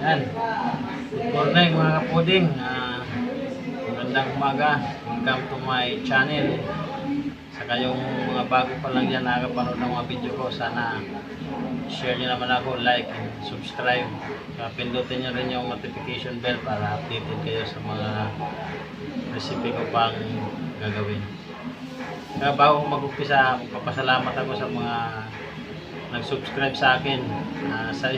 Yan. Good morning mga kapuding. Magandang umaga. Welcome to my channel. Saka yung mga bago pa lang dyan nakapanood ng mga video ko, sana share nyo naman ako, like and subscribe. Saka pindutin nyo rin yung notification bell para updated kayo sa mga recipe ko pang gagawin. Saka bago ko mag-umpisa, magpapasalamat ako sa mga nag-subscribe sa akin. Sa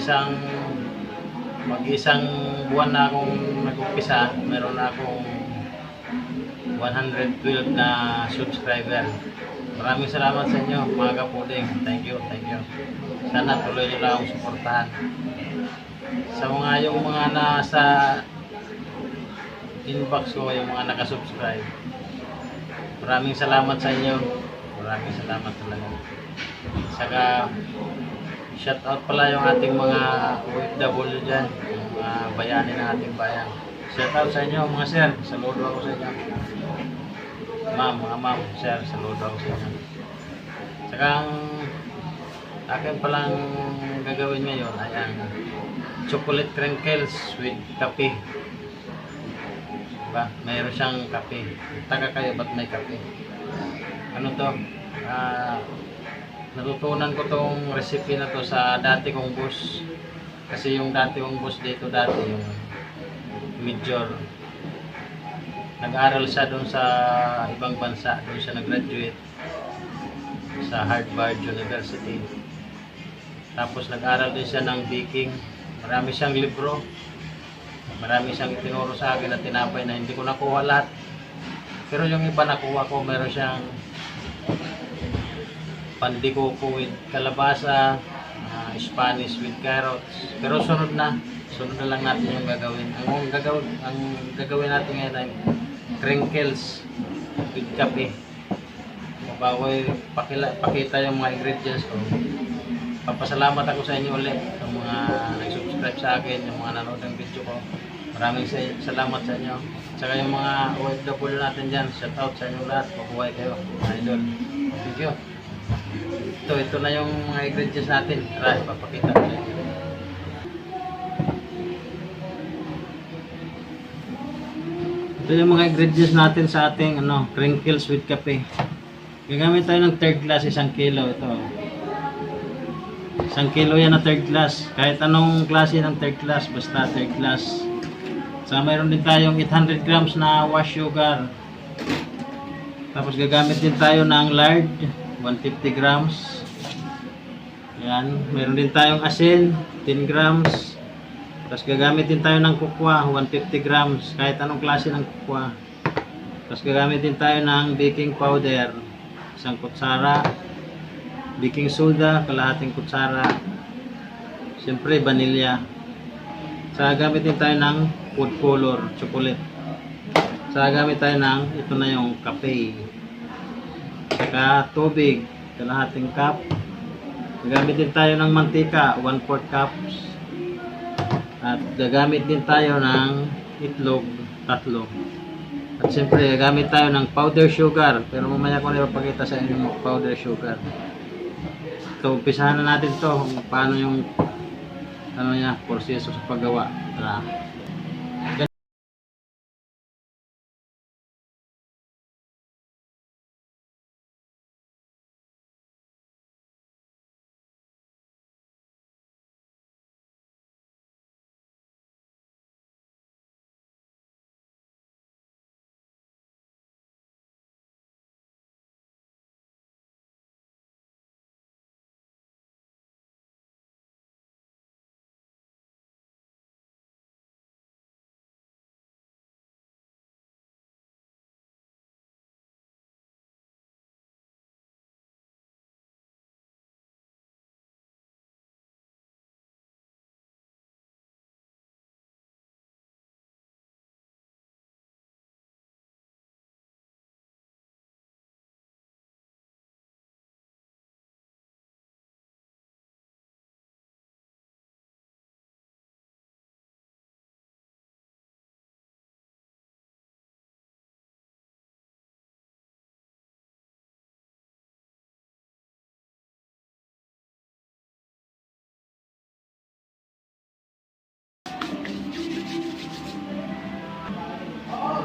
mag-isang buwan na akong nag-umpisa, meron na akong 112 na subscriber. Maraming salamat sa inyo mga kapuding. Thank you. Sana tuloy nyo lang akong suportahan. Sa yung mga nasa inbox ko, yung mga nakasubscribe, maraming salamat sa inyo. Maraming salamat talaga. Saka shout out pala yung ating mga OFW dyan, yung mga bayani ng ating bayan. Shout out sa inyo mga sir, saludo ako sa inyo. Mga ma'am, sir, saludo ako sa inyo. Saka ang akin palang gagawin ngayon ay ang chocolate crinkles with kape. Diba? Mayroon siyang kape. Taga kayo, ba't may kape? Ano to? Natutunan ko tong recipe na to sa dati kong boss. Kasi yung dati kong boss dito dati, yung Major, nag-aral siya doon sa ibang bansa. Doon siya nag-graduate sa Harvard University. Tapos nag-aral din siya ng baking. Marami siyang libro. Marami siyang itinuro sa akin na tinapay na hindi ko nakuha lahat. Pero yung iba nakuha ko, meron siyang pandikoko with kalabasa, Spanish with carrots. Pero sunod na lang natin yung gagawin. Ang gagawin natin ngayon ay crinkles with kape. Bago pakita yung mga ingredients ko, papasalamat ako sa inyo ulit, yung mga nag-subscribe sa akin, yung mga nanood ng video ko. Maraming salamat sa inyo. Saka yung mga OFW natin dyan, shout out sa inyo lahat. Mabuhay kayo, idol. Thank you. Ito na yung mga ingredients natin. Tara, papakita ko sa inyo. Ito yung mga ingredients natin sa ating crinkles with kape. Gagamit tayo ng third glass, 1 kilo. Ito. 1 kilo yan na third glass. Kahit anong klase ng third glass, basta third glass. So, mayroon din tayong 800 grams na wash sugar. Tapos gagamit din tayo ng lard, 150 grams. Yan. Mayroon din tayong asin, 10 grams. Tapos gagamit din tayo ng kukwa, 150 grams. Kahit anong klase ng kukwa. Tapos gagamit din tayo ng baking powder, 1 kutsara. Baking soda, kalahating kutsara. Siyempre, vanilla. Sa gamit din tayo ng food color, chocolate. Sa gamit tayo ng, ito na yung kape. Saka tubig, kalahating cup. Gagamit din tayo ng mantika, 1/4 cups. At gagamit din tayo ng itlog, 3. At siyempre, gagamit tayo ng powder sugar. Pero mamaya ko na ipapakita sa inyo yung powder sugar. So, umpisahan na natin to kung paano yung proseso sa paggawa. Tara.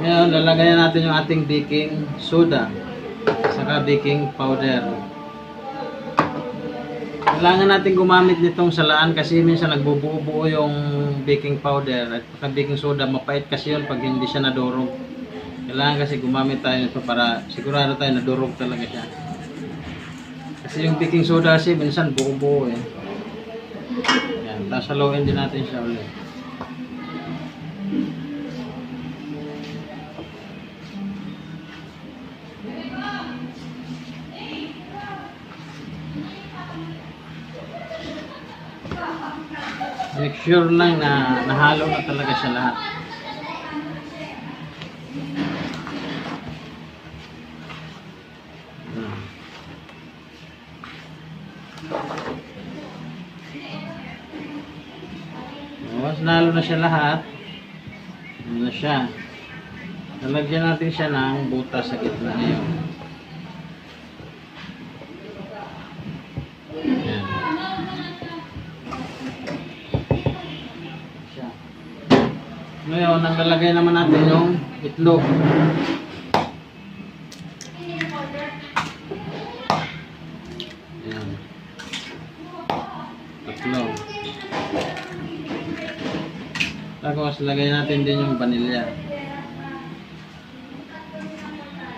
Ngayon, lalagayan natin yung ating baking soda saka baking powder. Kailangan natin gumamit nitong salaan kasi minsan nagbubuo-buo yung baking powder at saka baking soda. Mapait kasi yun pag hindi siya nadurog. Kailangan kasi gumamit tayo nito para sigurado tayo nadurog talaga siya. Kasi yung baking soda kasi minsan buo-buo eh. Yan, tapos haluin din natin siya ulit. Make sure lang na nahalo na talaga siya lahat. Once nahalo na siya lahat, ano na siya. Lalagyan natin siya ng butas sa gitna ngayon. Ayan. Ngayon, ang lalagay naman natin yung itlog. Ayan. Tatlo. Tapos, lagay natin din yung vanilya.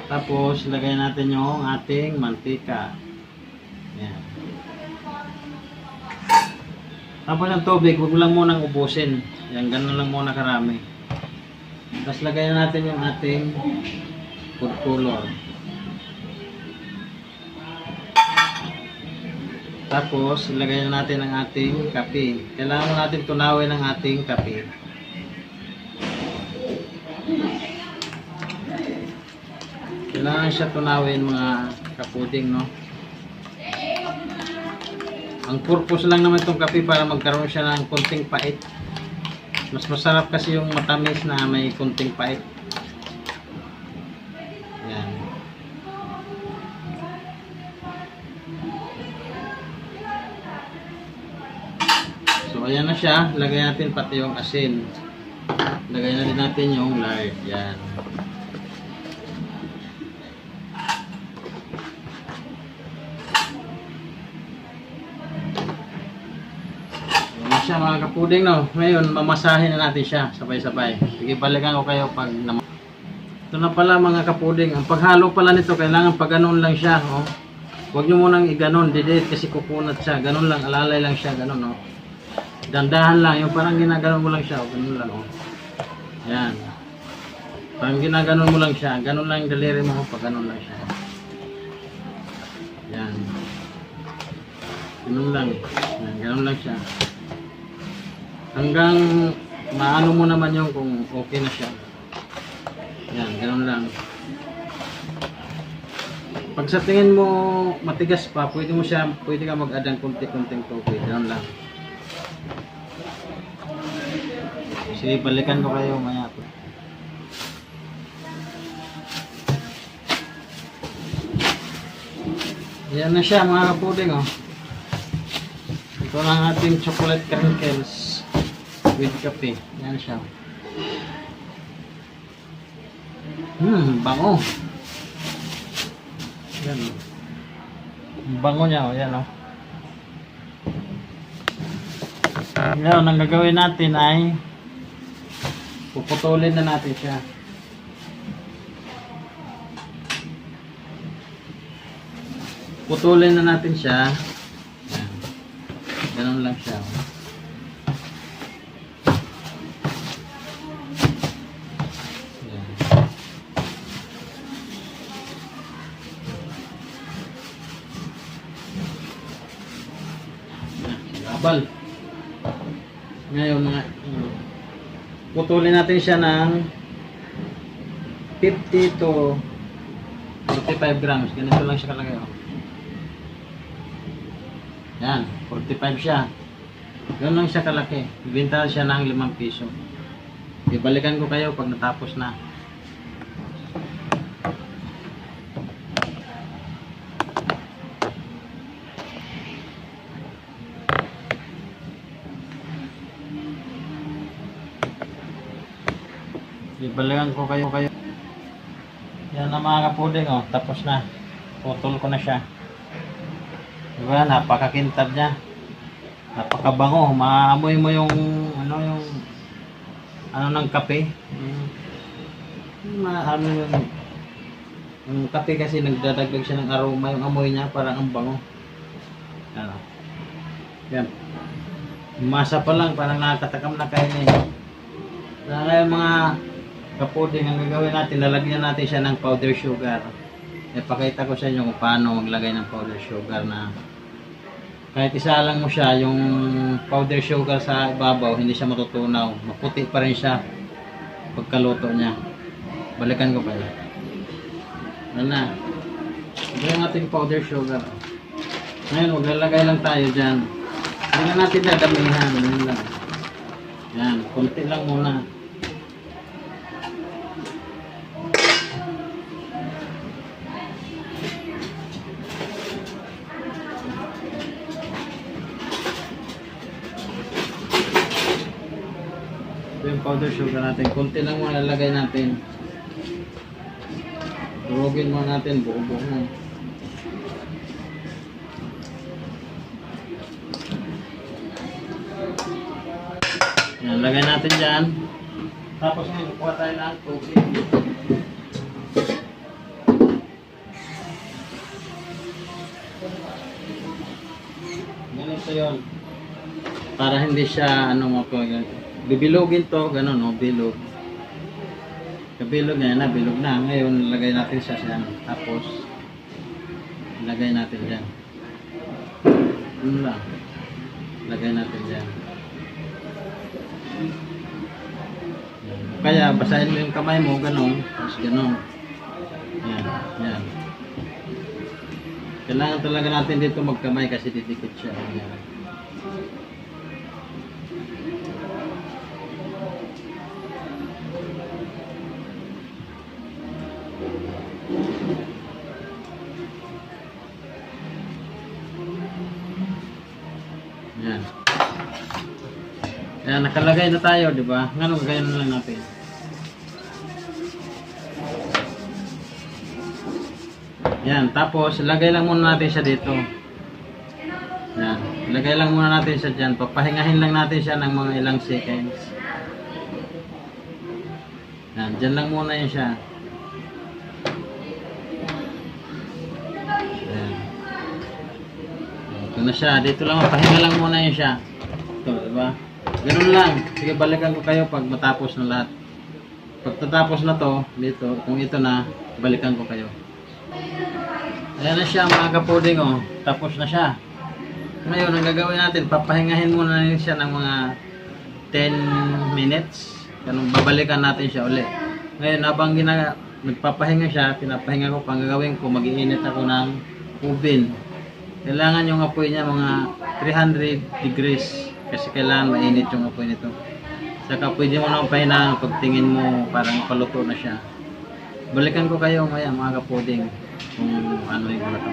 Tapos, lagay natin yung ating mantika. Ayan. Tapos, ang tubig, huwag lang munang ubusin. Yan, ganun lang muna karami. Tapos lagay na natin yung ating food color. Tapos ilagay na natin ang ating kape. Kailangan natin tunawin ang ating kape. Kailangan siya tunawin mga kapuding, no? Ang purpose lang naman itong kape para magkaroon siya ng konting pait. Mas masarap kasi yung matamis na may konting pait. Yan. So ayan na siya. Lagay natin pati yung asin. Lagay na din natin yung lard. Yan. Siya mga kapuding, no. Ngayon mamasahin na natin siya sabay-sabay. Sige, balikan ko kayo pag ito na pala mga kapuding. Ang paghalo pala nito kailangan pag ganon lang siya, oh. Huwag nyo munang iganon, didit kasi kukunat siya. Ganon lang, alalay lang siya, ganon, oh. Dandahan lang, yung parang ginaganon mo lang siya, oh. Ganon lang, oh. Yan. Parang ginaganon mo lang siya, ganon lang yung daliri mo, pag ganon lang siya. Yan. Ganon lang. Yan, ganon lang siya. Hanggang maano mo naman yung kung okay na siya. Yan, ganoon lang. Pag sa tingin mo matigas pa, pwede ka mag-add ng konti-konting tubig. Ganoon lang. Sige, balikan ko kayo maya po. Yan na siya mga kapuding, oh. Ito na ang ating chocolate crinkles with kape. Yan siya. Bango. Yan. Bango niya, oh. Yan, oh. Ngayon, ang gagawin natin ay puputulin na natin siya. Putulin na natin siya. Yan. Ganun lang siya, oh. Abal. Ngayon nga, putulin natin siya ng 50 to 45 grams. Ganito lang siya kalagay, oh. Yan, 45 siya. Ganun lang siya kalaki. Ibenta siya ng 5 piso. Ibalikan ko kayo pag natapos na. Ibalikan ko kayo. Yan na mga kapuding, oh. Tapos na. Putol ko na siya. Diba? Napakakintab niya. Napakabango. Maamoy mo yung ano ng kape. Yung kape kasi nagdadagdag siya ng aroma. Yung amoy niya parang ang bango. Ano? Yan. Masa pa lang parang nakakatakam na kainin. Ngayon mga kapuding, ang gagawin natin, lalagyan natin siya ng powder sugar. Ipakita ko sa inyo kung paano maglagay ng powder sugar na kahit isa lang mo siya, yung powder sugar sa ibabaw, hindi siya matutunaw. Maputi pa rin siya pagkaluto niya. Balikan ko kayo. Ano na? Ito yung ating powder sugar. Ngayon, maglalagay lang tayo dyan. Hindi na natin dadamihan. Yan lang. Yan, konti lang muna. Ito yung powder sugar natin. Konti lang muna lalagay natin. Durugin muna natin. Buo-buo na. Yan, lagay natin dyan. Tapos ngayon, kukuha tayo ng tubig. Ganito yun. Para hindi siya, bibilogin to, gano'n, no? Bilog. Kabilog na, bilog na. Ngayon, lagay natin siya sa tapos, lagay natin dyan. Ano lang. Lagay natin dyan. Kaya basahin mo yung kamay mo, gano'n, tapos gano'n. Yan, yan. Kailangan talaga natin dito magkamay kasi didikit siya. Yan. Yan. Ayan, nakalagay na tayo, di ba? Ngayon, gagayon na lang natin. Yan, tapos, lagay lang muna natin siya dito. Yan, lagay lang muna natin siya dyan. Papahingahin lang natin siya ng mga ilang seconds. Yan, dyan lang muna yun siya. Yan. Ito na siya. Dito lang, pahinga lang muna yun siya. Ito, di ba? Ganun lang. Sige, balikan ko kayo pag matapos na lahat. Pag tatapos na to, dito, kung ito na, balikan ko kayo. Ayan na siya mga kapuding, oh. Tapos na siya. Ngayon, ang gagawin natin, papahingahin muna natin siya ng mga 10 minutes. Ganun, babalikan natin siya ulit. Ngayon, habang nagpapahinga siya, pinapahinga ko, pang gagawin ko, mag-iinit ako ng oven. Kailangan yung apoy niya mga 300 degrees. Kasi kailangan mainit yung apoy nito. Saka pwede mo nang pahinang pagtingin mo parang paluto na siya. Balikan ko kayo maya mga kapuding kung ano yung ito.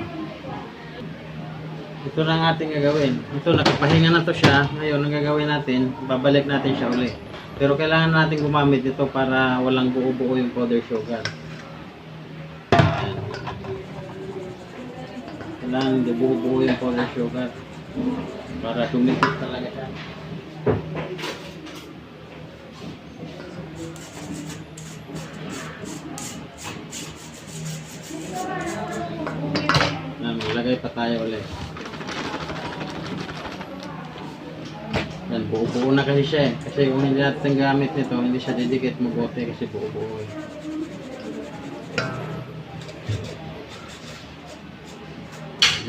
Ito na ang ating gagawin. Ito, nakapahinga na to siya. Ngayon, ang gagawin natin, babalik natin siya ulit. Pero kailangan natin gumamit ito para walang buo-buo yung powder sugar. Ayan. Kailangan hindi buo-buo yung powder sugar. Para tumikit talaga siya. Maglagay pa tayo ulit. Yan, buo-buo na kasi siya eh. Kasi kung hindi natin gamit nito, hindi siya didikit mabuti kasi buo-buo eh.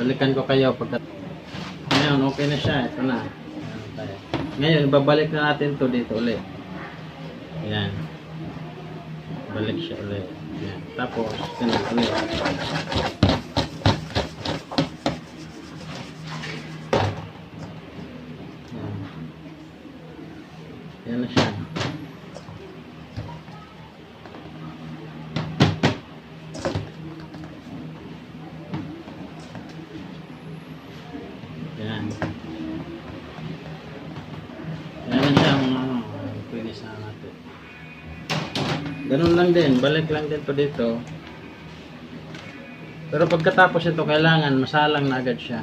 Balikan ko kayo pagkat ngayon, okay na siya. Ito na. Ngayon, babalik na natin to dito ulit. Ayan. Balik siya ulit. Ayan. Tapos, ganun ulit. Ayan. Ayan na siya. Ayan. Ayan na siya mga pwede sa natin. Ganun lang din, balik lang din to dito. Pero pagkatapos ito, kailangan masalang na agad siya.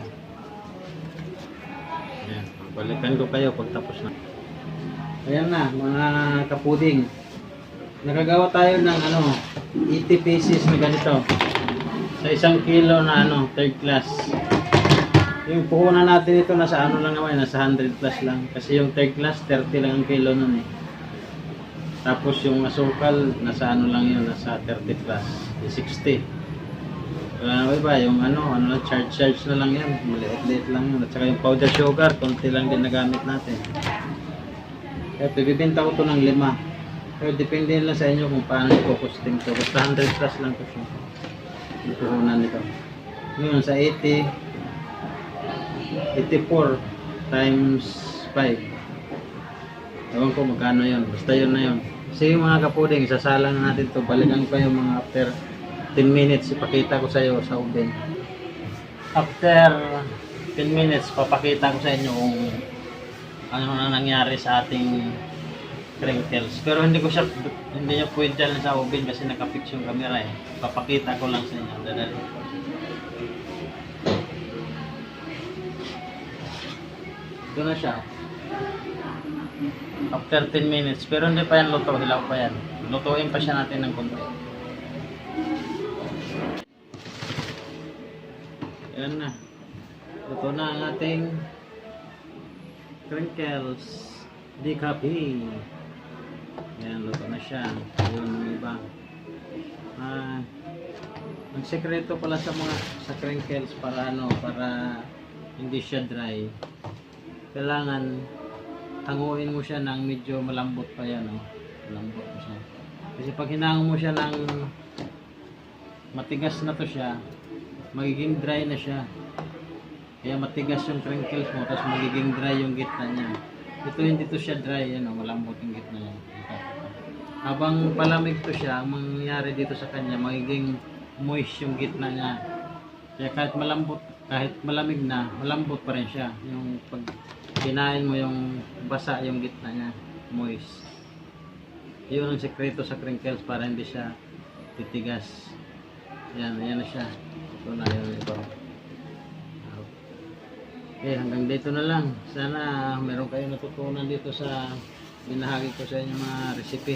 Ayan, balikan ko kayo pagtapos na. Ayan na, mga kapuding. Nakagawa tayo ng 80 pieces na ganito. Sa 1 kilo na third class. Yung puhunan natin ito nasa lang naman, nasa 100 plus lang. Kasi yung third class, 30 lang ang kilo nun eh. Tapos yung asukal, nasa lang yun, nasa 30 plus. 60. Wala na ba, yung lang, charge na lang yan. Maliit-liit lang yun. At saka yung powder sugar, konti lang din nagamit natin. Kaya bibibenta ko to ng 5. Pero depende lang sa inyo kung paano nyo costing to. Basta 100 plus lang to siya. Yung puhunan nito. Ngayon sa 84 times 5. Ewan ko magkano yun. Basta yun na yun. Kasi yung mga kapuding, isasalang na natin to. Balikan ko yung mga after 10 minutes. Ipakita ko sa iyo sa oven. After 10 minutes, papakita ko sa inyo kung ano na nangyari sa ating crinkles. Pero hindi nyo pwede lang sa oven kasi nakafix yung camera eh. Papakita ko lang sa inyo. Dadali. Ito na siya. After 10 minutes. Pero hindi pa yan luto. Hilaw pa yan. Lutuin pa siya natin ng konti. Ayan na. Luto na ang ating crinkles. Dikapi. Ayan, luto na siya. Yung iba. Ang sekreto pala sa crinkles para para hindi siya dry. Kailangan hanguin mo siya ng medyo malambot pa yan, malambot mo siya. Kasi pag hinango mo siya ng matigas na to siya, magiging dry na siya. Kaya matigas yung crinkles mo, tapos magiging dry yung gitna niya. Ito hindi to siya dry, malambot yung gitna niya. Habang palamig to siya, ang mangyayari dito sa kanya, magiging moist yung gitna niya. Kaya kahit malamig na, malambot pa rin siya. Yung pag kinain mo yung basa yung gitna niya, moist. Yun ang sekreto sa crinkles para hindi siya titigas. Yan na siya. Ito na yun ito. Okay, hanggang dito na lang. Sana meron kayong natutunan dito sa binahagi ko sa inyo mga recipe.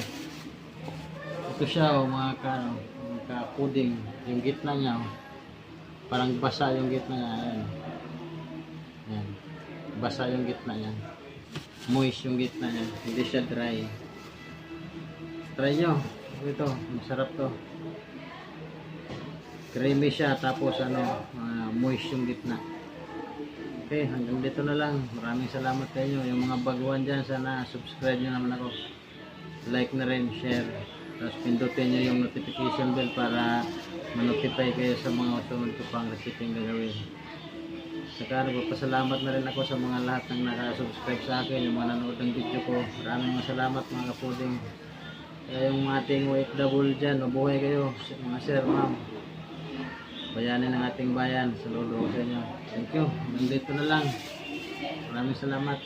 Ito siya mga ka-pudding. Yung gitna niya parang basa yung gitna niya. Ayan. Basa yung gitna niya. Moist yung gitna niya. Hindi siya dry. Try nyo. Ito, masarap to. Creamy siya tapos moist yung gitna. Okay, hanggang dito na lang. Maraming salamat sa inyo. Yung mga baguhan dyan, sana subscribe nyo naman ako. Like na rin, share. Tapos pindutin nyo yung notification bell para ma-notify kayo sa mga sunod ko pang recipe yung gagawin. Saka nagpapasalamat na rin ako sa mga lahat ng nakasubscribe sa akin, yung mga nanood ng video ko. Maraming salamat mga kapuding. Kaya yung ating OFW dyan, mabuhay kayo, mga sir, ma'am. Bayanin ng ating bayan. Saludo ko sa inyo. Thank you. Nandito na lang. Maraming salamat.